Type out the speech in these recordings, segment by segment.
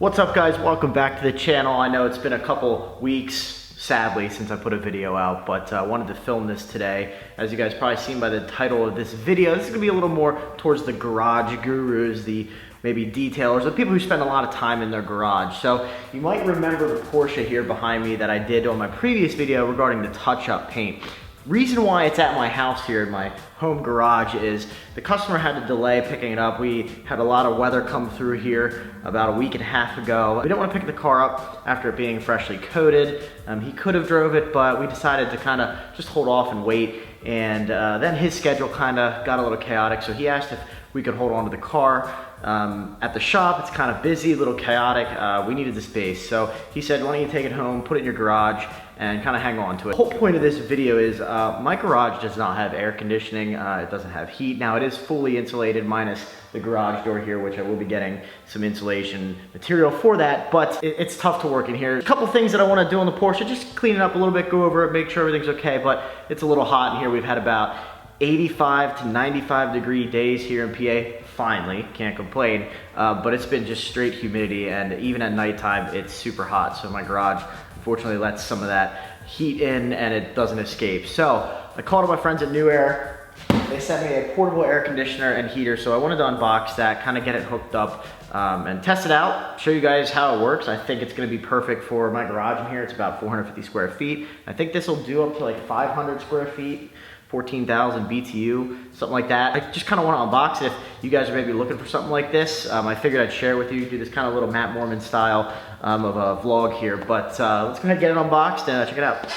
What's up guys, welcome back to the channel. I know it's been a couple weeks, sadly, since I put a video out, but I wanted to film this today. As you guys probably seen by the title of this video, this is gonna be a little more towards the garage gurus, the maybe detailers, the people who spend a lot of time in their garage. So you might remember the Porsche here behind me that I did on my previous video regarding the touch-up paint. Reason why it's at my house here in my home garage is the customer had to delay picking it up. We had a lot of weather come through here about a week and a half ago. We didn't want to pick the car up after it being freshly coated. He could have drove it, but we decided to kind of just hold off and wait. And then his schedule kind of got a little chaotic, so he asked if we could hold on to the car. At the shop, it's kind of busy, a little chaotic. We needed the space. So he said, why don't you take it home, put it in your garage, and kind of hang on to it. The whole point of this video is my garage does not have air conditioning. It doesn't have heat. Now it is fully insulated minus the garage door here, which I will be getting some insulation material for that, but it's tough to work in here. A couple things that I want to do on the Porsche, just clean it up a little bit, go over it, make sure everything's okay, but it's a little hot in here. We've had about 85 to 95 degree days here in PA. Finally, can't complain, but it's been just straight humidity, and even at nighttime it's super hot, so my garage unfortunately lets some of that heat in and it doesn't escape. So I called up my friends at New Air. They sent me a portable air conditioner and heater, so I wanted to unbox that, kind of get it hooked up and test it out, show you guys how it works. I think it's going to be perfect for my garage in here. It's about 450 square feet. I think this will do up to like 500 square feet. 14,000 BTU, something like that. I just kind of want to unbox it. If you guys are maybe looking for something like this, I figured I'd share with you, do this kind of little Matt Mormon style of a vlog here. But let's go ahead and get it unboxed and check it out.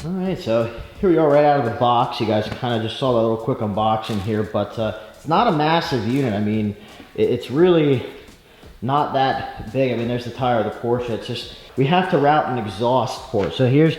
All right, so here we are right out of the box. You guys kind of just saw that little quick unboxing here, but it's not a massive unit. I mean, it's really not that big. I mean, there's the tire of the Porsche. It's just, we have to route an exhaust port. So here's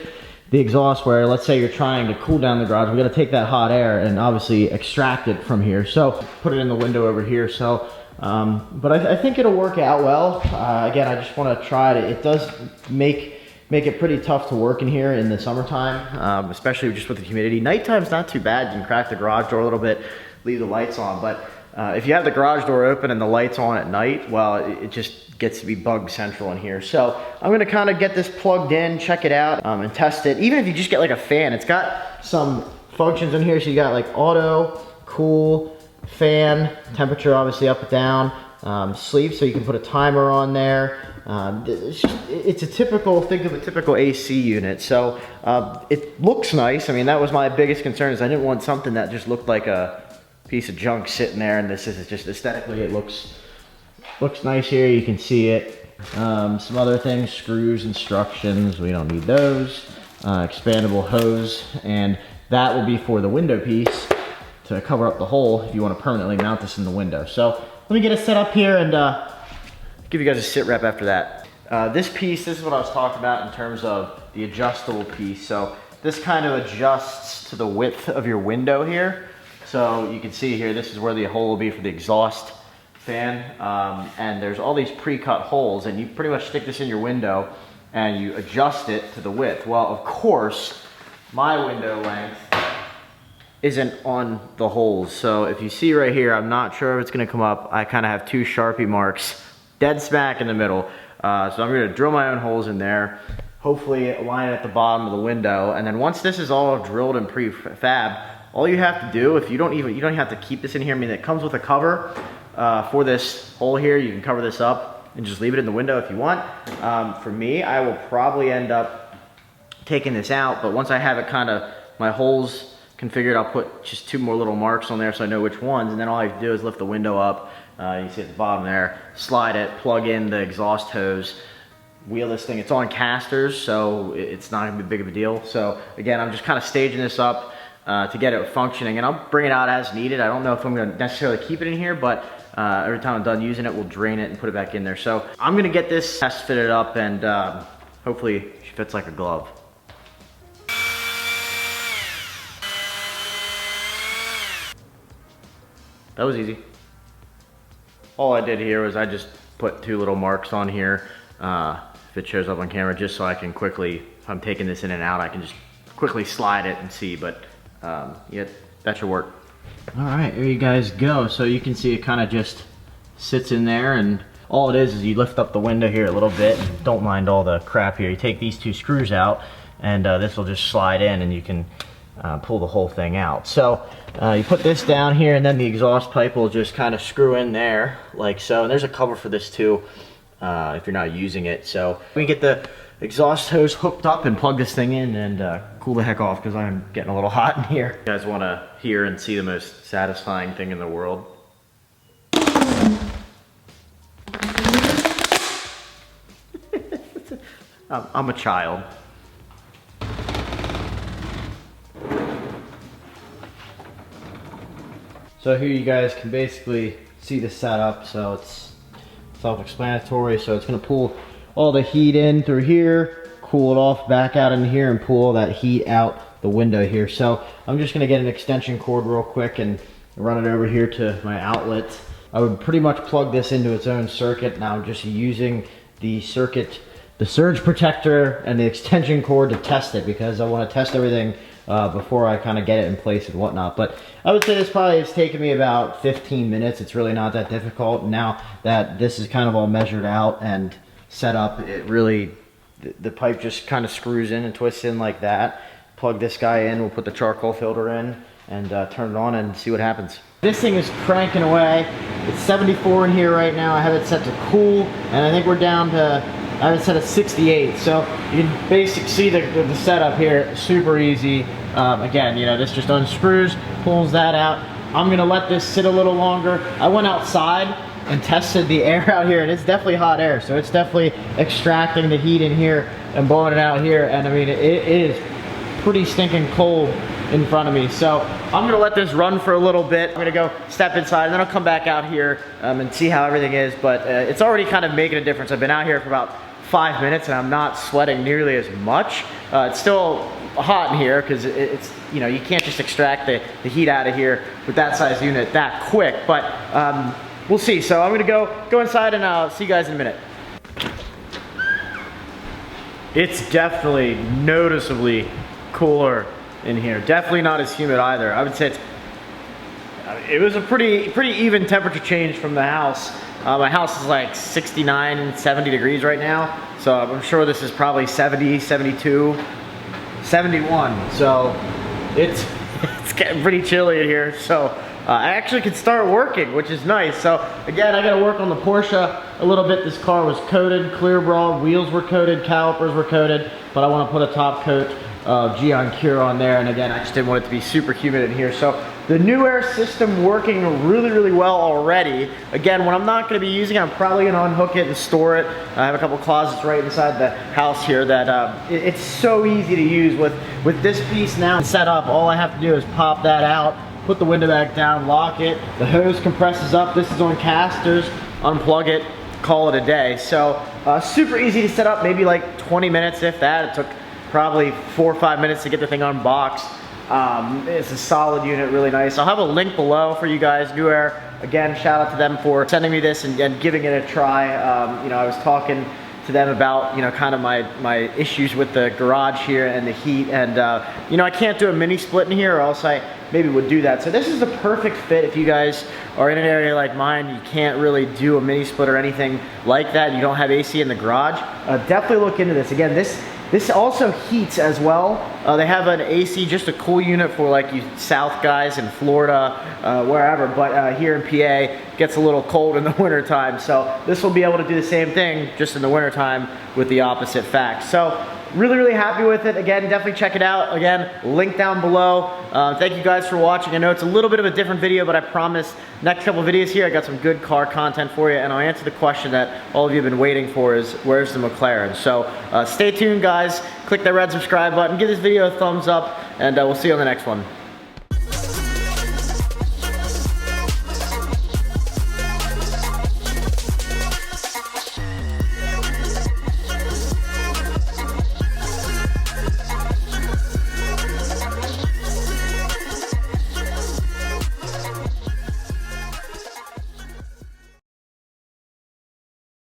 the exhaust where, let's say you're trying to cool down the garage. We're gonna take that hot air and obviously extract it from here. So put it in the window over here. So, but I think it'll work out well. Again, I just wanna try it. It does make it pretty tough to work in here in the summertime, especially just with the humidity. Nighttime's not too bad. You can crack the garage door a little bit, leave the lights on, but if you have the garage door open and the lights on at night, well, it just gets to be bug central in here. So I'm gonna kind of get this plugged in, check it out, and test it. Even if you just get like a fan, it's got some functions in here. So you got like auto, cool, fan, temperature obviously up and down, sleep, so you can put a timer on there. It's a typical, think of a typical AC unit. So it looks nice. I mean, that was my biggest concern, is I didn't want something that just looked like a piece of junk sitting there, and this is just aesthetically, it looks nice here. You can see it. Some other things, screws, instructions, we don't need those. Expandable hose, and that will be for the window piece to cover up the hole if you want to permanently mount this in the window. So let me get it set up here and give you guys a sit rep after that. This piece, this is what I was talking about in terms of the adjustable piece. So this kind of adjusts to the width of your window here. So you can see here, this is where the hole will be for the exhaust fan. And there's all these pre-cut holes, and you pretty much stick this in your window and you adjust it to the width. Well, of course, my window length isn't on the holes. So if you see right here, I'm not sure if it's gonna come up. I kind of have two Sharpie marks dead smack in the middle. So I'm gonna drill my own holes in there, hopefully align it at the bottom of the window. And then once this is all drilled and prefab, all you have to do, if you don't have to keep this in here. I mean, it comes with a cover for this hole here. You can cover this up and just leave it in the window if you want. For me, I will probably end up taking this out, but once I have it kind of, my holes configured, I'll put just two more little marks on there so I know which ones, and then all I have to do is lift the window up. You see at the bottom there, slide it, plug in the exhaust hose, wheel this thing. It's on casters, so it's not gonna be big of a deal. So again, I'm just kind of staging this up to get it functioning, and I'll bring it out as needed. I don't know if I'm gonna necessarily keep it in here, but every time I'm done using it, we'll drain it and put it back in there. So I'm gonna get this test fitted up, and hopefully she fits like a glove. That was easy. All I did here was I just put two little marks on here. If it shows up on camera, just so I can quickly, if I'm taking this in and out, I can just quickly slide it and see, but yeah, that should work. All right, there you guys go. So you can see it kind of just sits in there, and all it is you lift up the window here a little bit. Don't mind all the crap here. You take these two screws out, and this will just slide in, and you can pull the whole thing out. So you put this down here, and then the exhaust pipe will just kind of screw in there like so. And there's a cover for this too if you're not using it. So we get the exhaust hose hooked up and plug this thing in and cool the heck off, because I'm getting a little hot in here. You guys want to hear and see the most satisfying thing in the world? I'm a child. So here you guys can basically see the setup. So it's self-explanatory. So it's going to pull all the heat in through here, cool it off back out in here, and pull all that heat out the window here. So I'm just going to get an extension cord real quick and run it over here to my outlet. I would pretty much plug this into its own circuit. Now I'm just using the circuit, the surge protector and the extension cord to test it, because I want to test everything before I kind of get it in place and whatnot. But I would say this probably has taken me about 15 minutes. It's really not that difficult. Now that this is kind of all measured out and set up, it really, the pipe just kind of screws in and twists in like that. Plug this guy in, we'll put the charcoal filter in and turn it on and see what happens. This thing is cranking away. It's 74 in here right now. I have it set to cool, and I think we're down to, I have it set at 68. So you can basically see the setup here, super easy. Again, you know, this just unscrews, pulls that out. I'm gonna let this sit a little longer. I went outside and tested the air out here, and it's definitely hot air. So it's definitely extracting the heat in here and blowing it out here. And I mean, it is pretty stinking cold in front of me. So I'm gonna let this run for a little bit. I'm gonna go step inside, and then I'll come back out here and see how everything is. But it's already kind of making a difference. I've been out here for about 5 minutes, and I'm not sweating nearly as much. It's still hot in here because it's, you know, you can't just extract the heat out of here with that size unit that quick. But we'll see. So I'm gonna go inside, and I'll see you guys in a minute. It's definitely noticeably cooler in here. Definitely not as humid either. I would say it was a pretty even temperature change from the house. My house is like 69, 70 degrees right now. So I'm sure this is probably 70, 72, 71. So it's getting pretty chilly in here. So I actually could start working, which is nice. So again, I gotta work on the Porsche a little bit. This car was coated, clear broad, wheels were coated, calipers were coated, but I wanna put a top coat of Geon Cure on there. And again, I just didn't want it to be super humid in here. So the new air system working really well already. Again, when I'm not gonna be using it, I'm probably gonna unhook it and store it. I have a couple closets right inside the house here that it's so easy to use with this piece now set up. All I have to do is pop that out, put the window back down, lock it. The hose compresses up. This is on casters. Unplug it, call it a day. So super easy to set up, maybe like 20 minutes if that. It took probably 4 or 5 minutes to get the thing unboxed. It's a solid unit, really nice. I'll have a link below for you guys. New Air, again, shout out to them for sending me this and giving it a try. You know, I was talking to them about, you know, kind of my issues with the garage here and the heat, and you know, I can't do a mini split in here, or else I maybe would do that. So this is the perfect fit if you guys are in an area like mine. You can't really do a mini split or anything like that. You don't have AC in the garage. Definitely look into this. Again, this also heats as well. They have an AC, just a cool unit for like you South guys in Florida, wherever, but here in PA, it gets a little cold in the winter time. So this will be able to do the same thing, just in the winter time with the opposite fact. So really happy with it. Again, definitely check it out. Again, link down below. Thank you guys for watching. I know it's a little bit of a different video, but I promise next couple of videos here, I got some good car content for you, and I'll answer the question that all of you have been waiting for is, where's the McLaren? So stay tuned, guys. Click that red subscribe button, give this video a thumbs up, and we'll see you on the next one.